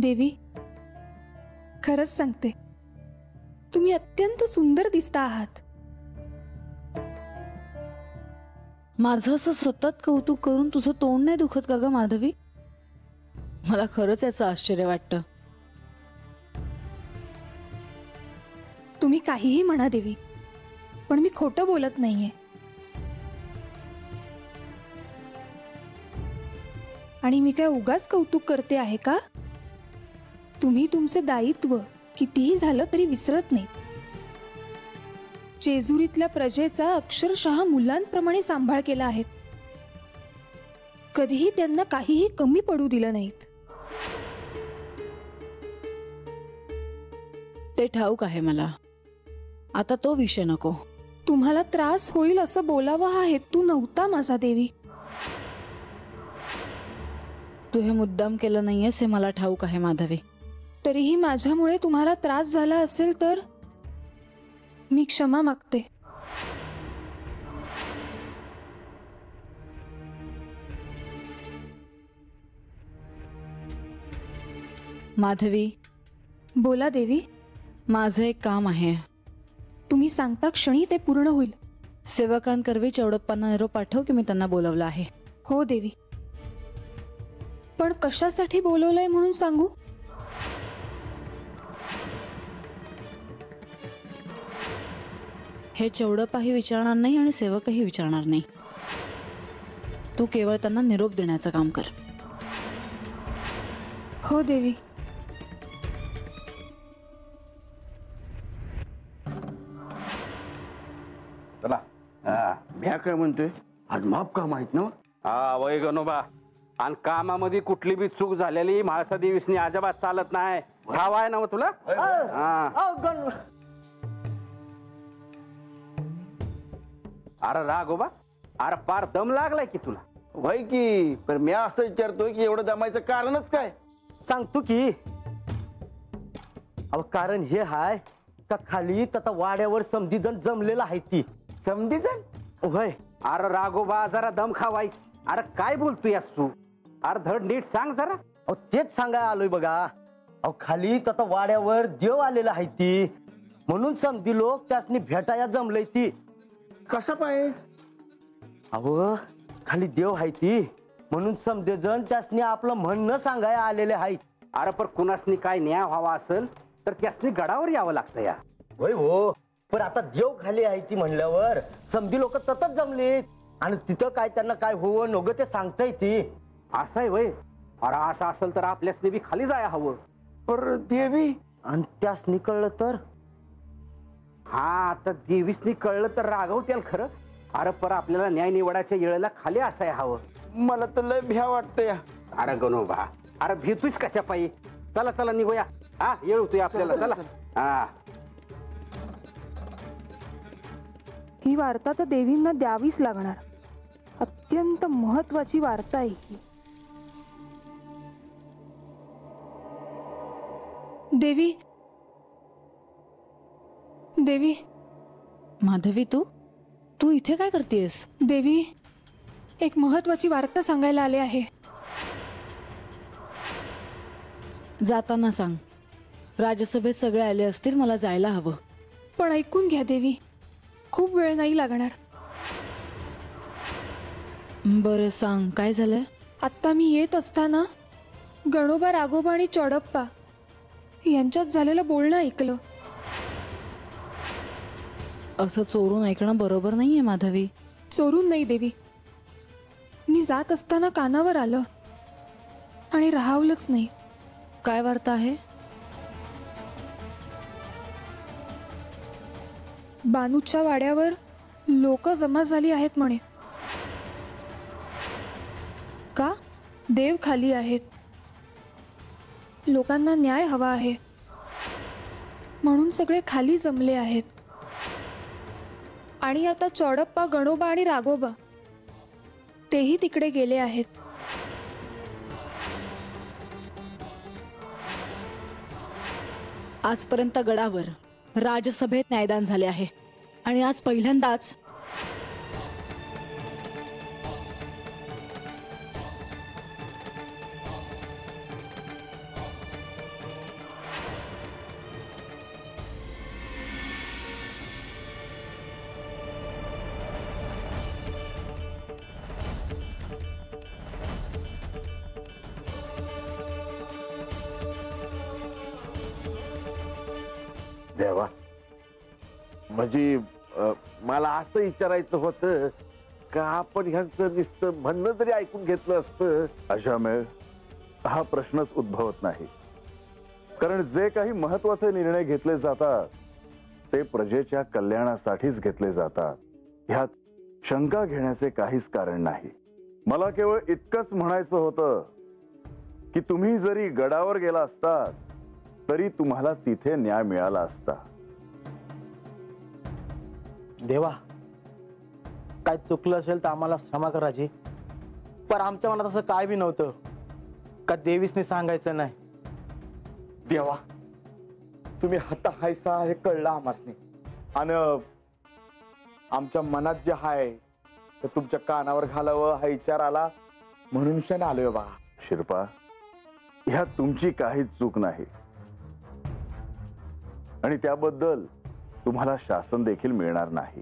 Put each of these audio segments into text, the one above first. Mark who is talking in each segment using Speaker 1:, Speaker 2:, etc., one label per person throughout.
Speaker 1: देवी, खरंच सांगते, तुम्ही अत्यंत सुंदर दिसता आहात.
Speaker 2: माझं असं सतत कौतुक करून तुझं तोंड नाही दुखत का ग माधवी? मला खरंच याचं आश्चर्य वाटतं.
Speaker 1: तुम्ही काहीही म्हणा देवी, पण मी खोटं बोलत नाहीये. आणि मी काय उगाच कौतुक करते आहे का? तुम्ही तुमचे दायित्व कितीही झालं तरी विसरत नाही. जेजुरीतल्या प्रजेचा अक्षरशः मुलांप्रमाणे सांभाळ केला आहे. कधीही त्यांना काहीही कमी पडू दिलं नाहीत.
Speaker 2: ते ठाऊक आहे मला. आता तो विषय नको.
Speaker 1: तुम्हाला त्रास होईल असं बोलावं हा हेतू नव्हता माझा देवी.
Speaker 2: तू हे मुद्दाम केलं नाहीयेस हे मला ठाऊक आहे माधवी.
Speaker 1: तरीही माझ्यामुळे तुम्हाला त्रास झाला असेल तर मी क्षमा मागते.
Speaker 2: माधवी,
Speaker 1: बोला देवी.
Speaker 2: माझं एक काम आहे.
Speaker 1: तुम्ही सांगता क्षणी ते पूर्ण होईल.
Speaker 2: सेवकांकरवी चौडप्पांना निरोप पाठव की मी त्यांना बोलवलं आहे.
Speaker 1: हो देवी. पण कशासाठी बोलवलंय म्हणून सांगू?
Speaker 2: हे चौडप्पाही विचारणार नाही आणि सेवकही विचारणार नाही. तू केवळ त्यांना निरोप देण्याचं काम कर.
Speaker 1: हो देवी.
Speaker 3: चला.
Speaker 4: म्या काय म्हणतोय, आज माफ का माहित ना?
Speaker 3: हा वय गणोबा. आणि कामामध्ये कुठली बी चूक झालेली म्हाळसा देवीसनी अजिबात चालत नाही. ठाव आहे ना मग तुला? अरे राघोबा, अरे पार दम लागलाय की तुला?
Speaker 4: व्हय की, पण म्या असं विचारतोय की एवढं जमायचं कारणच काय?
Speaker 5: सांगतो की. अहो कारण हे हाय का खाली तथा वाड्यावर समधी जण जमलेला आहे. ती
Speaker 4: समधी जण?
Speaker 5: व्हय.
Speaker 3: अरे राघोबा, जरा दम खावायस. अरे काय बोलतोय तू? अरे धड नीट सांग जरा.
Speaker 5: अहो तेच सांगाय आलोय बघा. अहो खाली तथा वाड्यावर देव आलेला आहे. ती म्हणून समधी लोक त्यासनी भेटाया जमलंय. ती
Speaker 4: कसा पाय?
Speaker 5: अहो खाली देव आहे ती म्हणून समधे जण त्यासनी आपलं म्हणणं सांगाय आलेले आहेत.
Speaker 3: अरे पण कुणासनी काय न्याय व्हावा असेल तर त्यासनी गडावर यावं लागतं या.
Speaker 5: होय हो, पण आता देव खाली आहे ती म्हणल्यावर समधी लोक ततच जमलीत आणि तिथं काय त्यांना काय होवं नग ते सांगताय ती.
Speaker 3: असं आहे वय? अरे असं असेल तर आपल्यासनी बी खाली जाया हवं.
Speaker 4: पर देवी
Speaker 5: आणि त्यासनी कळलं तर?
Speaker 3: हा आता देवीसनी कळलं तर रागवत्याल खरं. अरे पर आपल्याला न्याय निवडायच्या वेळेला खाली असायला हवं.
Speaker 4: मला तर लय भ्या वाटतंय.
Speaker 3: अरे गणोबा, अरे भीतोयस कशा पायी? चला चला निघूया. हा येळ होतोय आपल्याला. चला. हा
Speaker 1: ही वार्ता तर देवींना द्यावीच लागणार. अत्यंत महत्वाची वार्ता आहे ही. देवी, देवी.
Speaker 2: माधवी, तू तू इथे काय करतेस?
Speaker 1: देवी, एक महत्वाची वार्ता सांगायला आले आहे.
Speaker 2: जाताना सांग. राजसभेत सगळे आले असतील, मला जायला हवं.
Speaker 1: पण ऐकून घ्या देवी, खूप वेळ नाही लागणार.
Speaker 2: बरं सांग, काय झालंय?
Speaker 1: आत्ता मी येत असताना गणोबा, राघोबा आणि चौडप्पा यांच्यात झालेलं बोलणं ऐकलं.
Speaker 2: असं चोरून ऐकणं बरोबर नाहीये माधवी.
Speaker 1: चोरून नाही देवी, मी जात असताना कानावर आलं आणि राहावलंच नाही.
Speaker 2: काय वार्ता आहे?
Speaker 1: बानूच्या वाड्यावर लोक जमा झाली आहेत म्हणे.
Speaker 2: का?
Speaker 1: देव खाली आहेत. लोकांना न्याय हवा आहे म्हणून सगळे खाली जमले आहेत. आणि आता चौडप्पा, गणोबा आणि राघोबा तेही तिकडे गेले आहेत.
Speaker 2: आजपर्यंत गडावर राजसभेत न्यायदान झाले आहे आणि आज पहिल्यांदाच
Speaker 6: देवा, म्हणजे मला असं विचारायचं होतं का आपण ह्यांचं नुसतं म्हणणं जरी ऐकून घेतलं असतं.
Speaker 7: अशामेळ हा प्रश्नच उद्भवत नाही, कारण जे काही महत्वाचे निर्णय घेतले जातात ते प्रजेच्या कल्याणासाठीच घेतले जातात. ह्यात शंका घेण्याचे काहीच कारण नाही. मला केवळ इतकंच म्हणायचं होतं की तुम्ही जरी गडावर गेला असतात तरी तुम्हाला तिथे न्याय मिळाला असता.
Speaker 5: देवा, काय चुकलं असेल तर आम्हाला क्षमा करा जी, पण आमच्या मनात असं काय बी नव्हतं का देवीसनी सांगायचं नाही.
Speaker 8: देवा, तुम्ही हता हायसा हे कळलं आम्हासनी, आणि आमच्या मनात जे हाय ते तुमच्या कानावर घालावं हा विचार आला म्हणून क्षण आलोय बा.
Speaker 7: शिरपा, ह्यात तुमची काहीच चूक नाही आणि त्याबद्दल तुम्हाला शासन देखील मिळणार नाही.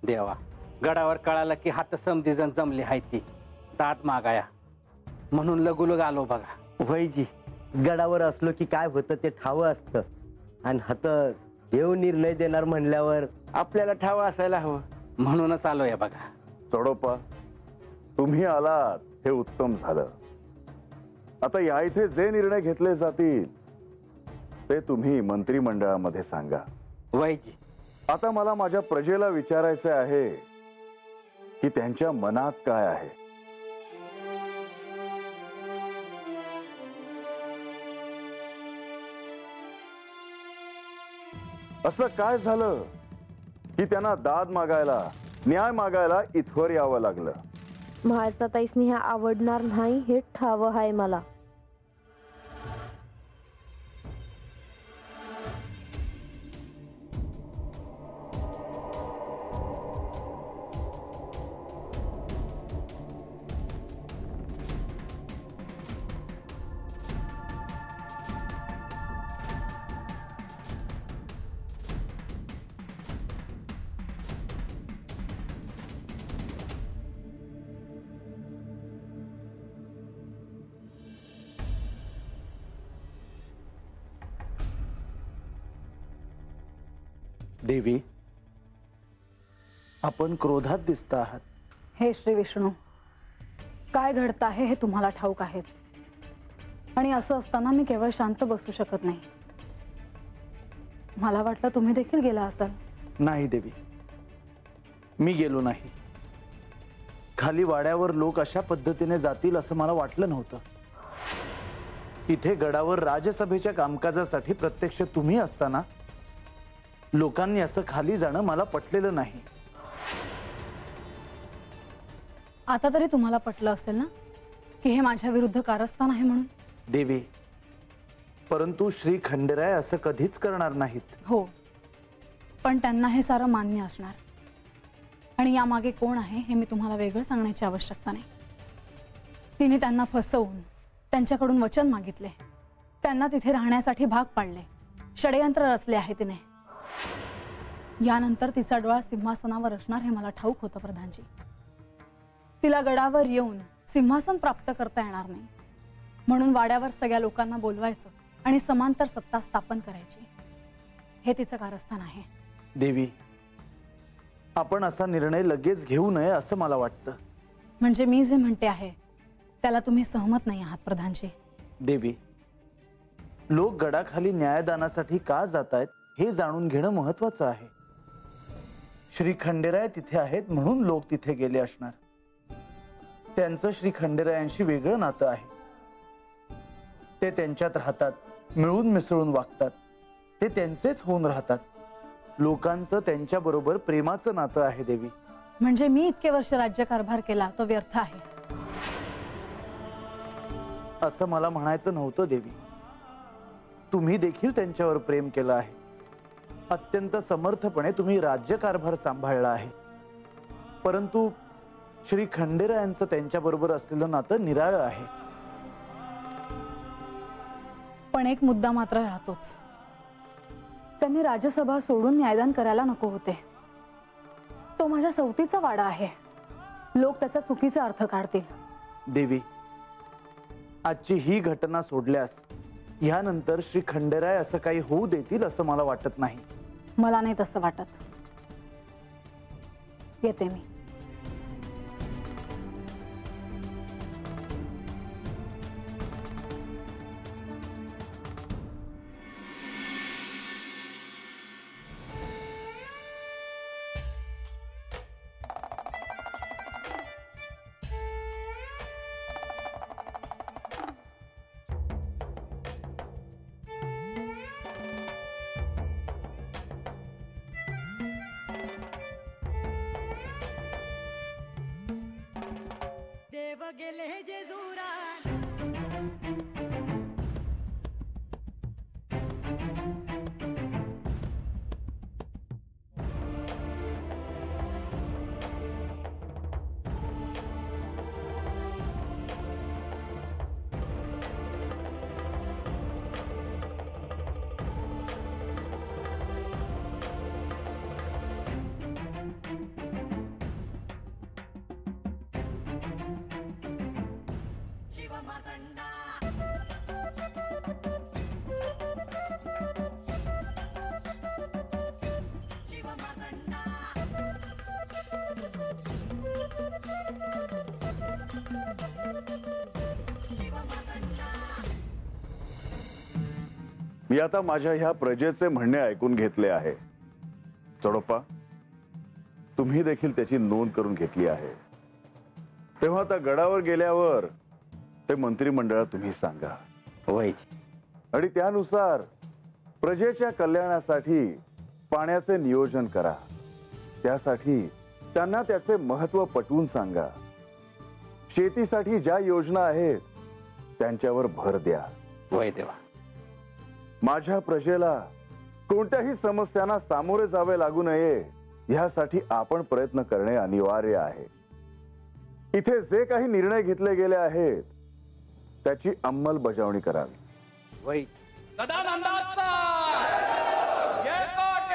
Speaker 3: देवा, गडावर कळालं की हात समधी जण जमली हाय ती दाद मागाया, म्हणून लगुलग आलो बघा.
Speaker 5: वैजी, गडावर असलो की काय होतं ते ठावं असतं, आणि हात देव निर्णय देणार म्हणल्यावर
Speaker 3: आपल्याला ठाव असायला हवं, म्हणूनच आलोय बघा.
Speaker 7: चोडोपा, तुम्ही आलात हे उत्तम झालं. आता या इथे जे निर्णय घेतले जातील ते तुम्ही मंत्रिमंडळामध्ये सांगा.
Speaker 3: वैजी,
Speaker 7: आता मला माझ्या प्रजेला विचारायचे आहे की त्यांच्या मनात काय आहे. असं काय झालं की त्यांना दाद मागायला, न्याय मागायला इथवर यावं लागलं.
Speaker 9: महाराजाताईसनी हे आवडणार नाही हे ठाव आहे मला.
Speaker 8: देवी, आपण क्रोधात दिसत आहात.
Speaker 2: हे श्री विष्णू, काय घडत आहे हे तुम्हाला ठाऊक आहेच, आणि असं असताना मी केवळ शांत बसू शकत नाही. मला वाटलं तुम्ही देखील गेला असाल.
Speaker 8: नाही देवी, मी गेलो नाही. खाली वाड्यावर लोक अशा पद्धतीने जातील असं मला वाटलं नव्हतं. इथे गडावर राजसभेच्या कामकाजासाठी प्रत्यक्ष तुम्ही असताना लोकांनी असं खाली जाणं मला पटलेलं नाही.
Speaker 2: आता तरी तुम्हाला पटलं असेल ना की हे माझ्या विरुद्ध कारस्थान आहे म्हणून.
Speaker 8: देवी, परंतु श्री खंडेराय असं कधीच करणार नाहीत.
Speaker 2: हो, पण त्यांना हे सारं मान्य असणार, आणि यामागे कोण आहे हे मी तुम्हाला वेगळं सांगण्याची आवश्यकता नाही. तिने त्यांना फसवून त्यांच्याकडून वचन मागितले, त्यांना तिथे राहण्यासाठी भाग पाडले, षडयंत्र रचले आहे तिने. यानंतर तिचा डोळा सिंहासनावर असणार हे मला ठाऊक होतं प्रधानजी. तिला गडावर येऊन सिंहासन प्राप्त करता येणार नाही, म्हणून वाड्यावर सगळ्या लोकांना बोलवायचं आणि समांतर सत्ता स्थापन करायची, हे तिचं कारस्थान आहे.
Speaker 8: देवी, आपण असा निर्णय लगेच घेऊ नये असं मला वाटतं.
Speaker 2: म्हणजे मी जे म्हणते आहे त्याला तुम्ही सहमत नाही आहात प्रधानजी?
Speaker 8: देवी, लोक गडाखाली न्यायदानासाठी का जात आहेत हे जाणून घेणं महत्वाचं आहे. श्री खंडेराय तिथे आहेत म्हणून लोक तिथे गेले असणार. त्यांचं श्री खंडेरायांशी वेगळं नातं आहे. ते त्यांच्यात राहतात, मिळून मिसळून वागतात, ते त्यांचेच होऊन राहतात. लोकांचं त्यांच्या बरोबर प्रेमाचं नातं आहे. देवी,
Speaker 2: म्हणजे मी इतके वर्ष राज्यकारभार केला तो व्यर्थ आहे
Speaker 8: असं मला म्हणायचं नव्हतं. देवी, तुम्ही देखील त्यांच्यावर प्रेम केलं आहे. अत्यंत समर्थपणे तुम्ही राज्यकारभार सांभाळला आहे. परंतु श्री खंडेरायांचं त्यांच्याबरोबर असलेलं नातं निराळं आहे.
Speaker 2: पण एक मुद्दा मात्र राहतोच. त्यांनी राजसभा सोडून न्यायदान करायला नको होते. तो माझ्या सवतीचा वाडा आहे. लोक त्याचा चुकीचा अर्थ काढतील.
Speaker 8: देवी, आजची ही घटना सोडल्यास यानंतर श्री खंडेराय असं काही होऊ देतील असं मला वाटत नाही.
Speaker 2: मला नाही तसं वाटत. येते मी.
Speaker 10: देव गेले जेजुरा.
Speaker 7: मी आता माझ्या ह्या प्रजेचे म्हणणे ऐकून घेतले आहे. चोडप्पा, तुम्ही देखील त्याची नोंद करून घेतली आहे. तेव्हा त्या गडावर गेल्यावर ते मंत्रिमंडळात तुम्ही सांगा.
Speaker 3: व्हायची.
Speaker 7: आणि त्यानुसार प्रजेच्या कल्याणासाठी पाण्याचे नियोजन करा. त्यासाठी त्यांना त्याचे महत्त्व पटवून सांगा. शेतीसाठी ज्या योजना आहेत त्यांच्यावर भर द्या.
Speaker 3: वय देवा.
Speaker 7: माझ्या प्रजेला कोणत्याही समस्यांना सामोरे जावे लागू नये यासाठी आपण प्रयत्न करणे अनिवार्य आहे. इथे जे काही निर्णय घेतले गेले आहेत त्याची अंमलबजावणी करावी.
Speaker 3: वय.
Speaker 11: सदानंदाचा एकट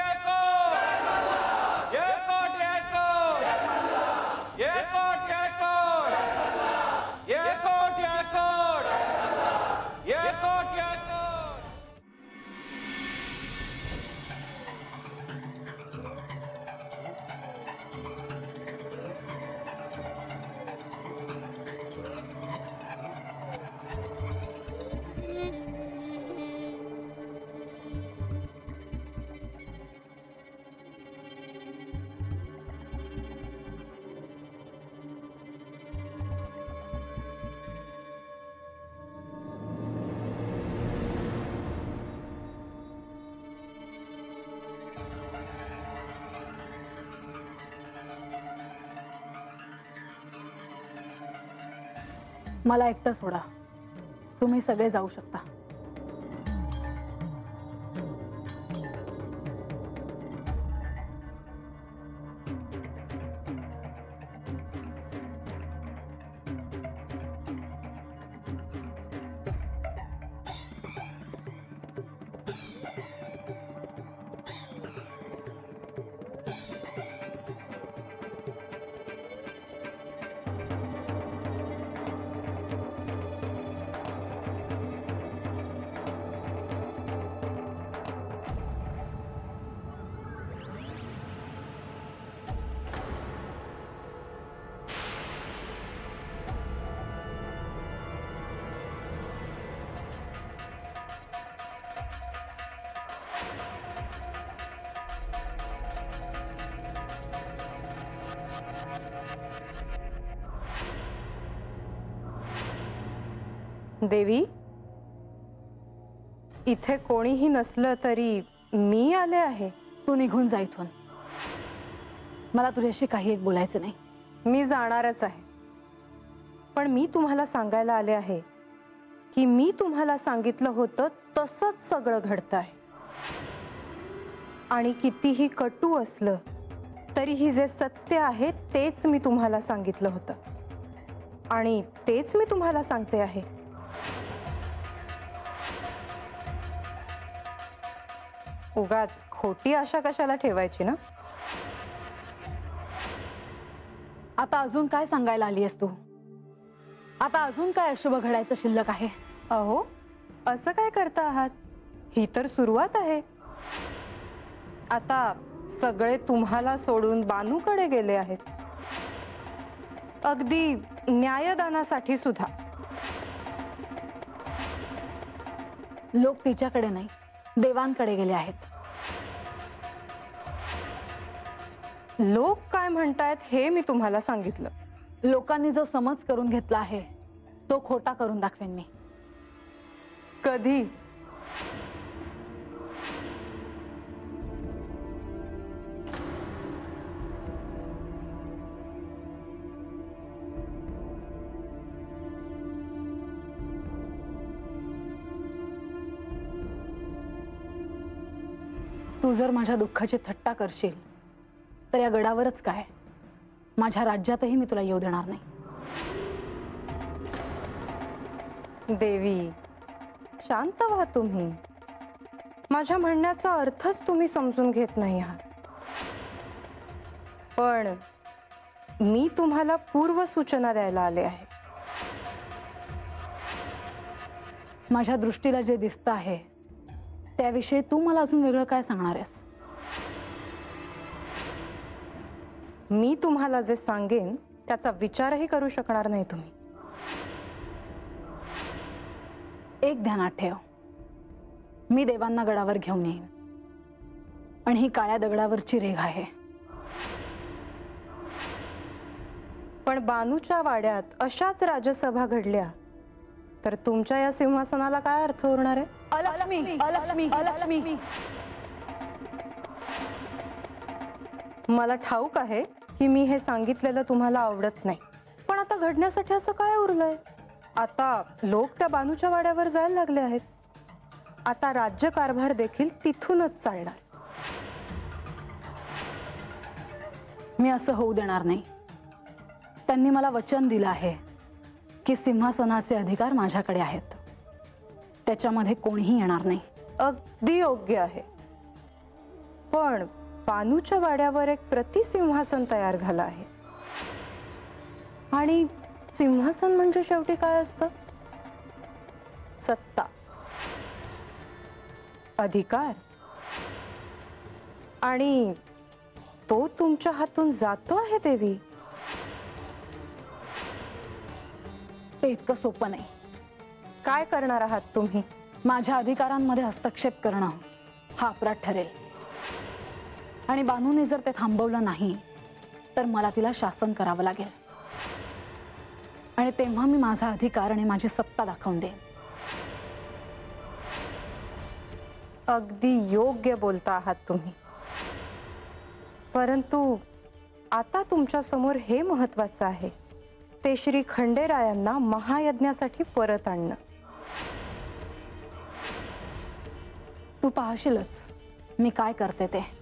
Speaker 2: मला एकटं सोडा. तुम्ही सगळे जाऊ शकता.
Speaker 12: देवी, इथे कोणीही नसलं तरी मी आले आहे.
Speaker 2: तू निघून जा इथून. मला तुझ्याशी काही एक बोलायचं नाही.
Speaker 12: मी जाणारच आहे, पण मी तुम्हाला सांगायला आले आहे की मी तुम्हाला सांगितलं होतं तसंच सगळं घडतं आहे. आणि कितीही कटू असलं तरीही जे सत्य आहे तेच मी तुम्हाला सांगितलं होतं आणि तेच मी तुम्हाला सांगते आहे. उगाच खोटी आशा कशाला ठेवायची ना.
Speaker 2: आता अजून काय सांगायला आलीयस तू? आता अजून काय अशुभ घडायचं शिल्लक आहे?
Speaker 12: अहो, असं काय करता आहात? ही तर सुरुवात आहे. आता सगळे तुम्हाला सोडून बानूकडे गेले आहेत, अगदी न्यायदानासाठी सुद्धा.
Speaker 2: लोक तिच्याकडे नाही, देवांकडे गेले आहेत.
Speaker 12: लोक काय म्हणतायत हे मी तुम्हाला सांगितलं.
Speaker 2: लोकांनी जो समज करून घेतला आहे तो खोटा करून दाखवेन मी.
Speaker 12: कधी?
Speaker 2: तू जर माझ्या दुःखाची थट्टा करशील तर या गडावरच काय, माझ्या राज्यातही मी तुला येऊ देणार नाही.
Speaker 12: देवी, शांत व्हा तुम्ही. माझ्या म्हणण्याचा अर्थच तुम्ही समजून घेत नाही आहात. पण मी तुम्हाला पूर्व सूचना द्यायला आले आहे.
Speaker 2: माझ्या दृष्टीला जे दिसतं आहे त्याविषयी तू मला अजून वेगळं काय सांगणार आहेस?
Speaker 12: मी तुम्हाला जे सांगेन त्याचा विचारही करू शकणार नाही तुम्ही.
Speaker 2: एक ध्यानात ठेव, मी देवांना गडावर घेऊन येईन आणि ही काळ्या दगडावरची रेघ आहे.
Speaker 12: पण बानूच्या वाड्यात अशाच राजसभा घडल्या तर तुमच्या या सिंहासनाला काय अर्थ उरणार आहे?
Speaker 2: अलक्ष्मी, अलक्ष्मी, अलक्ष्मी.
Speaker 12: मला ठाऊक आहे की मी हे सांगितलेलं तुम्हाला आवडत नाही, पण आता घडण्यासाठी असं काय उरलंय? आता लोक त्या बानूच्या वाड्यावर जायला लागले आहेत. आता राज्यकारभार देखील तिथूनच चालणार.
Speaker 2: मी असं होऊ देणार नाही. त्यांनी मला वचन दिलं आहे की सिंहासनाचे अधिकार माझ्याकडे आहेत, त्याच्यामध्ये कोणीही येणार नाही.
Speaker 12: अगदी योग्य आहे. पण बानूच्या वाड्यावर एक प्रतिसिंहासन तयार झालं आहे आणि सिंहासन म्हणजे शेवटी काय असतं? सत्ता, अधिकार. आणि तो तुमच्या हातून जातो आहे देवी.
Speaker 2: ते इतकं सोपं नाही.
Speaker 12: काय करणार आहात तुम्ही?
Speaker 2: माझ्या अधिकारांमध्ये हस्तक्षेप करणं हा अपराध ठरेल आणि बानूने जर ते थांबवलं नाही तर मला तिला शासन करावं लागेल आणि तेव्हा मी माझा अधिकार आणि माझी सत्ता दाखवून देईन.
Speaker 12: अगदी योग्य बोलता आहात तुम्ही. परंतु आता तुमच्या समोर हे महत्वाचं आहे, ते श्री खंडेरायांना महायज्ञासाठी परत आणणं.
Speaker 2: तू पाहशीलच मी काय करते ते.